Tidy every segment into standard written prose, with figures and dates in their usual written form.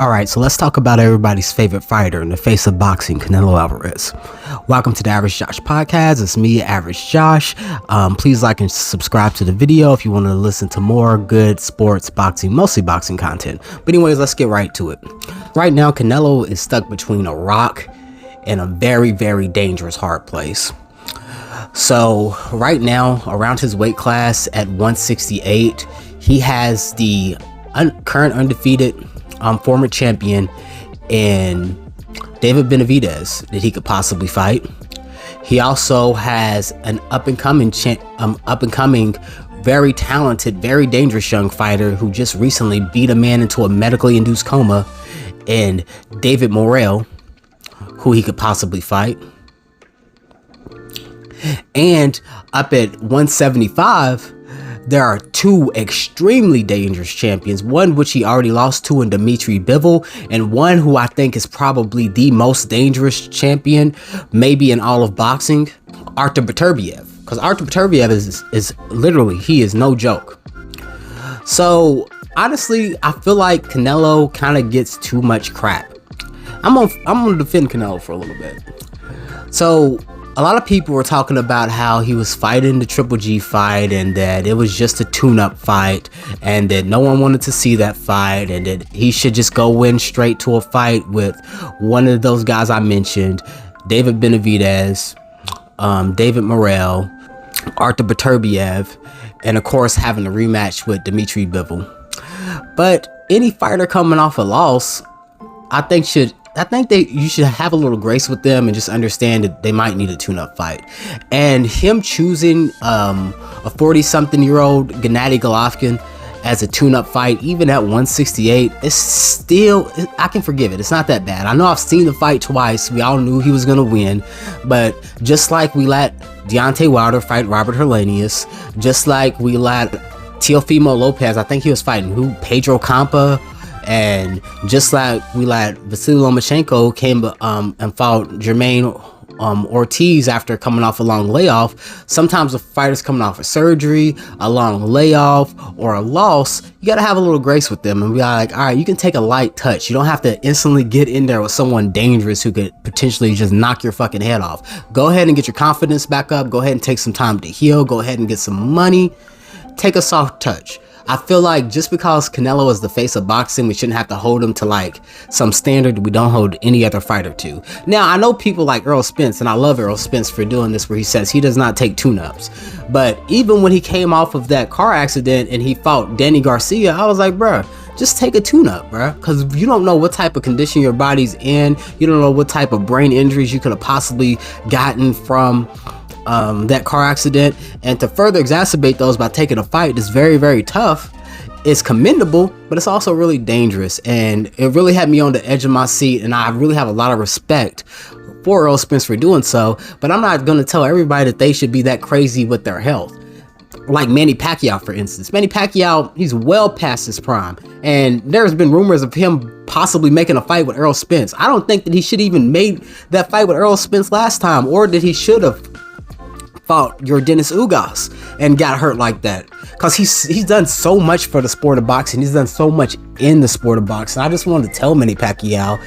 Alright, so let's talk about everybody's favorite fighter in the face of boxing, Canelo Alvarez. Welcome to the Average Josh podcast. It's me, Average Josh. Please like and subscribe to the video if you want to listen to more good sports, boxing, mostly boxing content. But anyways, let's get right to it. Right now, Canelo is stuck between a rock and a very, very dangerous hard place. So right now, around his weight class at 168, he has the current undefeated former champion and David Benavidez that he could possibly fight. He also has an up and coming, very talented, very dangerous young fighter who just recently beat a man into a medically induced coma, and David Morrell, who he could possibly fight. And up at 175, there are two extremely dangerous champions, one which he already lost to in DIMITRY Bivol, and one who I think is probably the most dangerous champion maybe in all of boxing, ARTUR Beterbiev, because ARTUR Beterbiev is literally, he is no joke. So honestly, I feel like Canelo kind of gets too much crap. I'm gonna defend Canelo for a little bit. So a lot of people were talking about how he was fighting the Triple G fight and that it was just a tune-up fight and that no one wanted to see that fight and that he should just go in straight to a fight with one of those guys I mentioned, David Benavidez, David Morrell, ARTUR Beterbiev, and of course having a rematch with DIMITRY Bivol. But any fighter coming off a loss, I think you should have a little grace with them and just understand that they might need a tune-up fight. And him choosing a 40-something-year-old Gennady Golovkin as a tune-up fight, even at 168, it's still, I can forgive it. It's not that bad. I know I've seen the fight twice. We all knew he was gonna win, but just like we let Deontay Wilder fight Robert Helenius, just like we let Teofimo Lopez, I think he was fighting Pedro Campa. And just like we let Vasily Lomachenko came and fought Jermaine Ortiz after coming off a long layoff, sometimes the fighters coming off a surgery, a long layoff, or a loss, you got to have a little grace with them and be like, all right, you can take a light touch. You don't have to instantly get in there with someone dangerous who could potentially just knock your fucking head off. Go ahead and get your confidence back up. Go ahead and take some time to heal. Go ahead and get some money. Take a soft touch. I feel like just because Canelo is the face of boxing, we shouldn't have to hold him to like some standard we don't hold any other fighter to. Now, I know people like Errol Spence, and I love Errol Spence for doing this, where he says he does not take tune-ups. But even when he came off of that car accident and he fought Danny Garcia, I was like, bruh, just take a tune-up, bruh, because you don't know what type of condition your body's in. You don't know what type of brain injuries you could have possibly gotten from that car accident, and to further exacerbate those by taking a fight that's very, very tough is commendable, but it's also really dangerous, and it really had me on the edge of my seat, and I really have a lot of respect for Errol Spence for doing so. But I'm not going to tell everybody that they should be that crazy with their health. Like Manny Pacquiao, for instance. Manny Pacquiao, he's well past his prime, and there's been rumors of him possibly making a fight with Errol Spence. I don't think that he should even made that fight with Errol Spence last time, or that he should have fought your Dennis Ugas and got hurt like that, because he's done so much for the sport of boxing. He's done so much in the sport of boxing. I just wanted to tell Manny Pacquiao,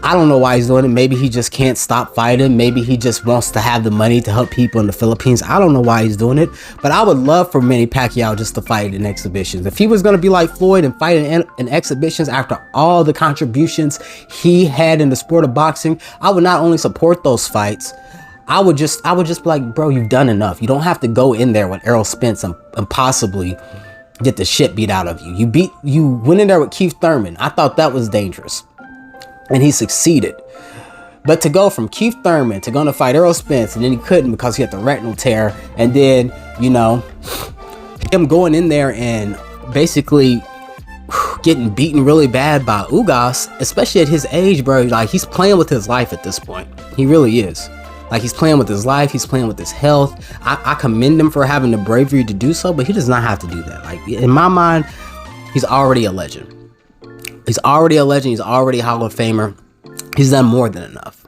I don't know why he's doing it. Maybe he just can't stop fighting. Maybe he just wants to have the money to help people in the Philippines. I don't know why he's doing it, but I would love for Manny Pacquiao just to fight in exhibitions. If he was going to be like Floyd and fight in exhibitions after all the contributions he had in the sport of boxing, I would not only support those fights, I would just be like, bro, you've done enough. You don't have to go in there with Errol Spence and possibly get the shit beat out of you. You went in there with Keith Thurman. I thought that was dangerous, and he succeeded. But to go from Keith Thurman to going to fight Errol Spence, and then he couldn't because he had the retinal tear, and then, you know, him going in there and basically getting beaten really bad by Ugas, especially at his age, bro. Like, he's playing with his life at this point. He really is. Like, he's playing with his life, he's playing with his health. I commend him for having the bravery to do so, but he does not have to do that. Like, in my mind, he's already a legend. He's already a legend. He's already a Hall of Famer. He's done more than enough.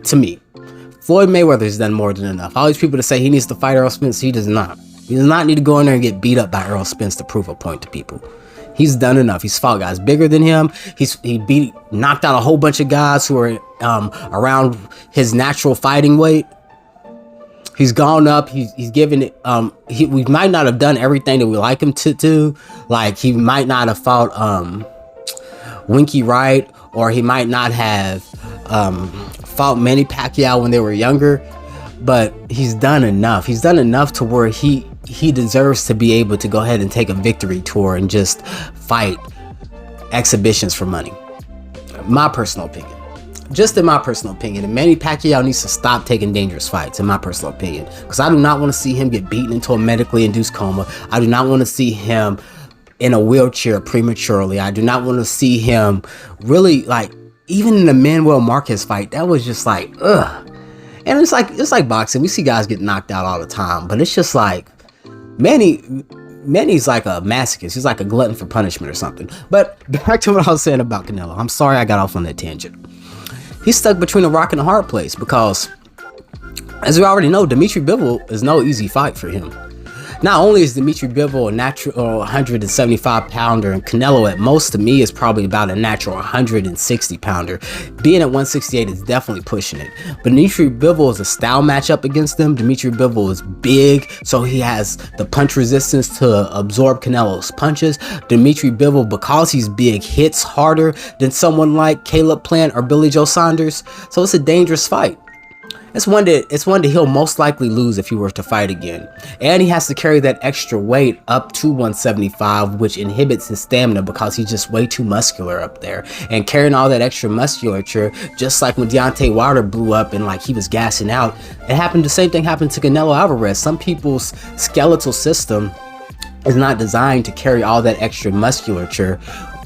To me, Floyd Mayweather has done more than enough. All these people that say he needs to fight Errol Spence, he does not. He does not need to go in there and get beat up by Errol Spence to prove a point to people. He's done enough. He's fought guys bigger than him. Knocked out a whole bunch of guys who are around his natural fighting weight. He's gone up. He's given it. We might not have done everything that we like him to do. Like, he might not have fought Winky Wright, or he might not have fought Manny Pacquiao when they were younger. But he's done enough. He's done enough to where he deserves to be able to go ahead and take a victory tour and just fight exhibitions for money. My personal opinion. Just in my personal opinion. And Manny Pacquiao needs to stop taking dangerous fights, in my personal opinion. Because I do not want to see him get beaten into a medically induced coma. I do not want to see him in a wheelchair prematurely. I do not want to see him really, like, even in the Manuel Marquez fight, that was just like, ugh. And it's like boxing. We see guys get knocked out all the time, but it's just like, Manny's like a masochist. He's like a glutton for punishment or something. But back to what I was saying about Canelo. I'm sorry I got off on that tangent. He's stuck between a rock and a hard place because, as we already know, Dimitri Bivol is no easy fight for him. Not only is Dimitri Bivol a natural 175 pounder, and Canelo at most, to me, is probably about a natural 160 pounder. Being at 168 is definitely pushing it. But Dimitri Bivol is a style matchup against them. Dimitri Bivol is big, so he has the punch resistance to absorb Canelo's punches. Dimitri Bivol, because he's big, hits harder than someone like Caleb Plant or Billy Joe Saunders. So it's a dangerous fight. It's one that he'll most likely lose if he were to fight again. And he has to carry that extra weight up to 175, which inhibits his stamina because he's just way too muscular up there. And carrying all that extra musculature, just like when Deontay Wilder blew up and like he was gassing out, the same thing happened to Canelo Alvarez. Some people's skeletal system is not designed to carry all that extra musculature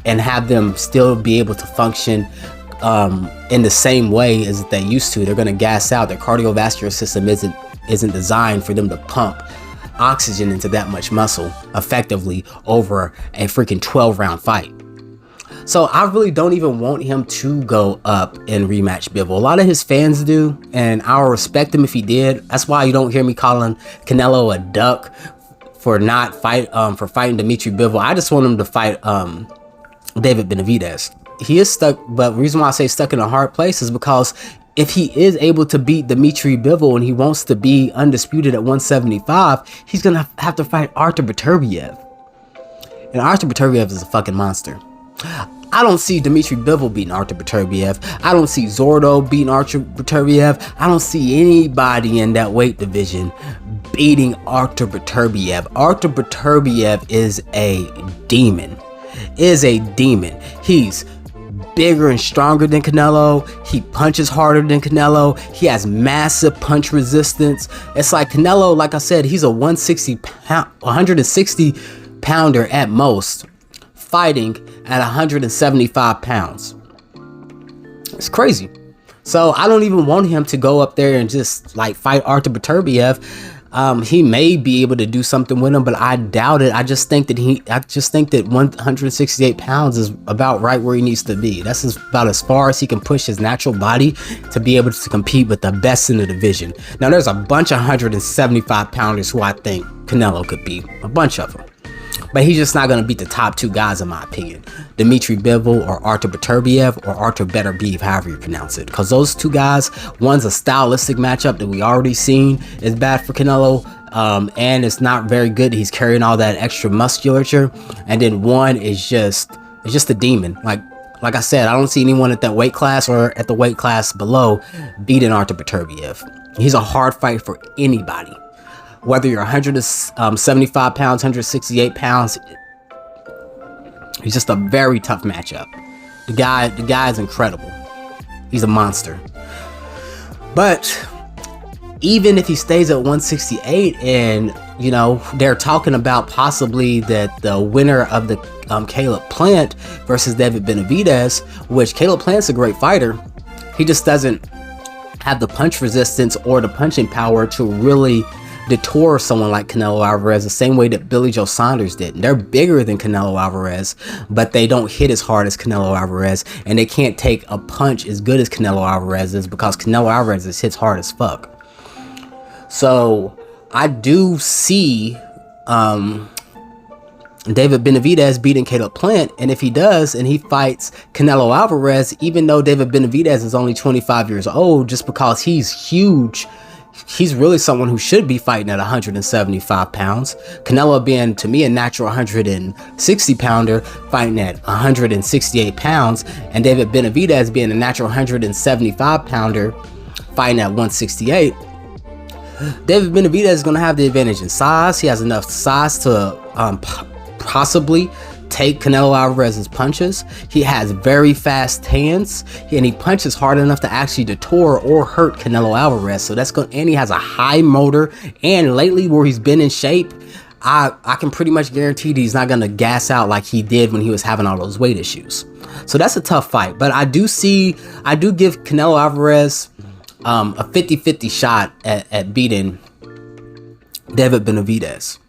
and have them still be able to function in the same way as they used to. They're going to gas out. Their cardiovascular system isn't designed for them to pump oxygen into that much muscle effectively over a freaking 12-round fight. So I really don't even want him to go up and rematch Bivol. A lot of his fans do, and I'll respect him if he did. That's why you don't hear me calling Canelo a duck for fighting Dimitri Bivol. I just want him to fight David Benavidez. He is stuck, but the reason why I say stuck in a hard place is because if he is able to beat Dimitri Bivol and he wants to be undisputed at 175, he's going to have to fight ARTUR Beterbiev. And ARTUR Beterbiev is a fucking monster. I don't see Dimitri Bivol beating ARTUR Beterbiev. I don't see Zordo beating ARTUR Beterbiev. I don't see anybody in that weight division beating ARTUR Beterbiev. ARTUR Beterbiev is a demon. He's bigger and stronger than Canelo. He punches harder than Canelo. He has massive punch resistance. It's like Canelo, like I said, he's a 160 pounder at most, fighting at 175 pounds. It's crazy. So I don't even want him to go up there and just like fight ARTUR Beterbiev. He may be able to do something with him, but I doubt it. I just think that 168 pounds is about right where he needs to be. That's about as far as he can push his natural body to be able to compete with the best in the division. Now, there's a bunch of 175 pounders who I think Canelo could beat. A bunch of them. But he's just not going to beat the top two guys, in my opinion. Dimitri Bivol or ARTUR Beterbiev or ARTUR Beterbiev, however you pronounce it. Because those two guys, one's a stylistic matchup that we already seen is bad for Canelo. And it's not very good. He's carrying all that extra musculature. And then one is just a demon. Like I said, I don't see anyone at that weight class or at the weight class below beating ARTUR Beterbiev. He's a hard fight for anybody. Whether you're 175 pounds, 168 pounds, he's just a very tough matchup. The guy is incredible. He's a monster. But even if he stays at 168 and, you know, they're talking about possibly that the winner of the Caleb Plant versus David Benavidez, which Caleb Plant's a great fighter, he just doesn't have the punch resistance or the punching power to really detour someone like Canelo Alvarez the same way that Billy Joe Saunders did. They're bigger than Canelo Alvarez, but they don't hit as hard as Canelo Alvarez, and they can't take a punch as good as Canelo Alvarez is because Canelo Alvarez hits hard as fuck. So I do see David Benavidez beating Caleb Plant, and if he does and he fights Canelo Alvarez, even though David Benavidez is only 25 years old, just because he's huge, he's really someone who should be fighting at 175 pounds. Canelo being, to me, a natural 160 pounder fighting at 168 pounds, and David Benavidez being a natural 175 pounder fighting at 168. David Benavidez is going to have the advantage in size. He has enough size to possibly take Canelo Alvarez's punches. He has very fast hands, and he punches hard enough to actually deter or hurt Canelo Alvarez. So that's good. And he has a high motor. And lately, where he's been in shape, I can pretty much guarantee that he's not going to gas out like he did when he was having all those weight issues. So that's a tough fight. But I do give Canelo Alvarez a 50-50 shot at beating David Benavidez.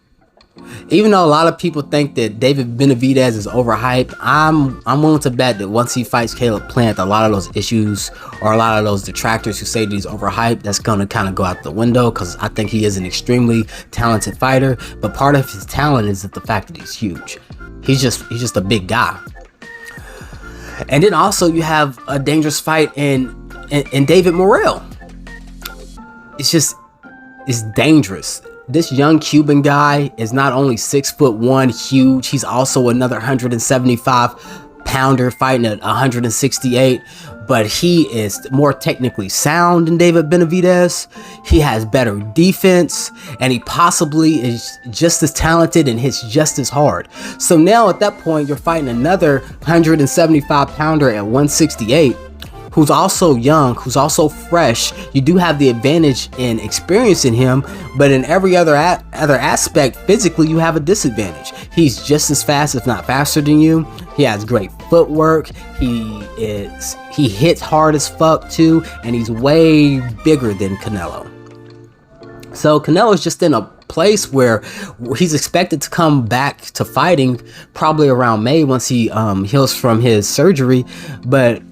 Even though a lot of people think that David Benavidez is overhyped, I'm willing to bet that once he fights Caleb Plant, a lot of those issues or a lot of those detractors who say that he's overhyped, that's going to kind of go out the window, because I think he is an extremely talented fighter. But part of his talent is the fact that he's huge. He's just a big guy. And then also you have a dangerous fight in David Morrell. It's dangerous. This young Cuban guy is not only 6'1", huge, he's also another 175 pounder fighting at 168, but he is more technically sound than David Benavidez. He has better defense, and he possibly is just as talented and hits just as hard. So now at that point, you're fighting another 175 pounder at 168. Who's also young, who's also fresh. You do have the advantage in experience in him, but in every other aspect, physically, you have a disadvantage. He's just as fast, if not faster than you. He has great footwork. He hits hard as fuck too, and he's way bigger than Canelo. So Canelo's just in a place where he's expected to come back to fighting probably around May once he heals from his surgery, but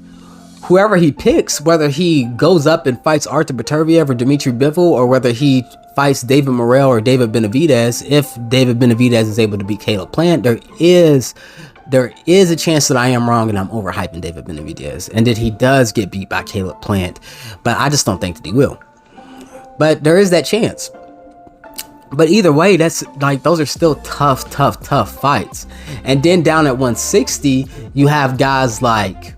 whoever he picks, whether he goes up and fights ARTUR Beterbiev or Dimitri Bivol, or whether he fights David Morrell or David Benavidez, if David Benavidez is able to beat Caleb Plant, there is a chance that I am wrong and I'm overhyping David Benavidez, and that he does get beat by Caleb Plant, but I just don't think that he will. But there is that chance. But either way, that's like, those are still tough fights. And then down at 160, you have guys like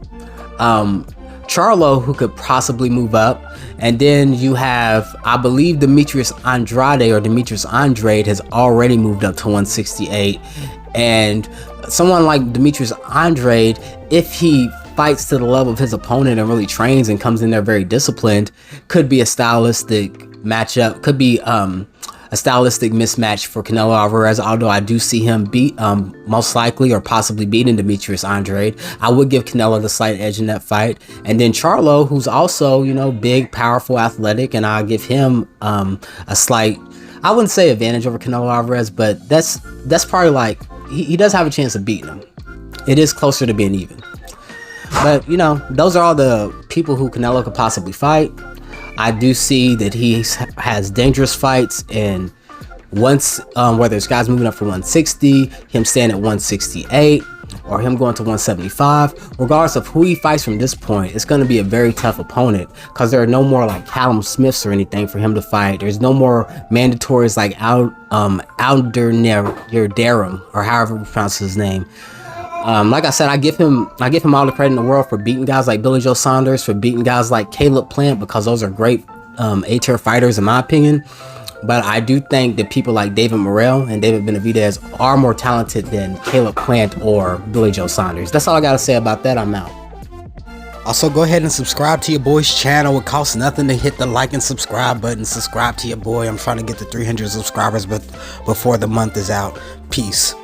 CHARLO, who could possibly move up, and then you have, I believe, Dimitrius Andrade has already moved up to 168, and someone like Dimitrius Andrade, if he fights to the level of his opponent and really trains and comes in there very disciplined, could be a stylistic matchup, could be a stylistic mismatch for Canelo Alvarez, although I do see him beat, most likely or possibly beating Dimitrius Andrade. I would give Canelo the slight edge in that fight. And then CHARLO, who's also, you know, big, powerful, athletic, and I'll give him a slight, I wouldn't say advantage over Canelo Alvarez, but that's probably like, he does have a chance of beating him. It is closer to being even. But, you know, those are all the people who Canelo could possibly fight. I do see that he has dangerous fights, and once, whether it's guys moving up from 160, him staying at 168, or him going to 175, regardless of who he fights from this point, it's going to be a very tough opponent, because there are no more like Callum Smiths or anything for him to fight. There's no more mandatories like Aldernerim, or however we pronounce his name. Like I said, I give him all the credit in the world for beating guys like Billy Joe Saunders, for beating guys like Caleb Plant, because those are great A-tier fighters in my opinion. But I do think that people like David Morrell and David Benavidez are more talented than Caleb Plant or Billy Joe Saunders. That's all I gotta say about that. I'm out. Also, go ahead and subscribe to your boy's channel. It costs nothing to hit the like and subscribe button. Subscribe to your boy. I'm trying to get to 300 subscribers before the month is out. Peace.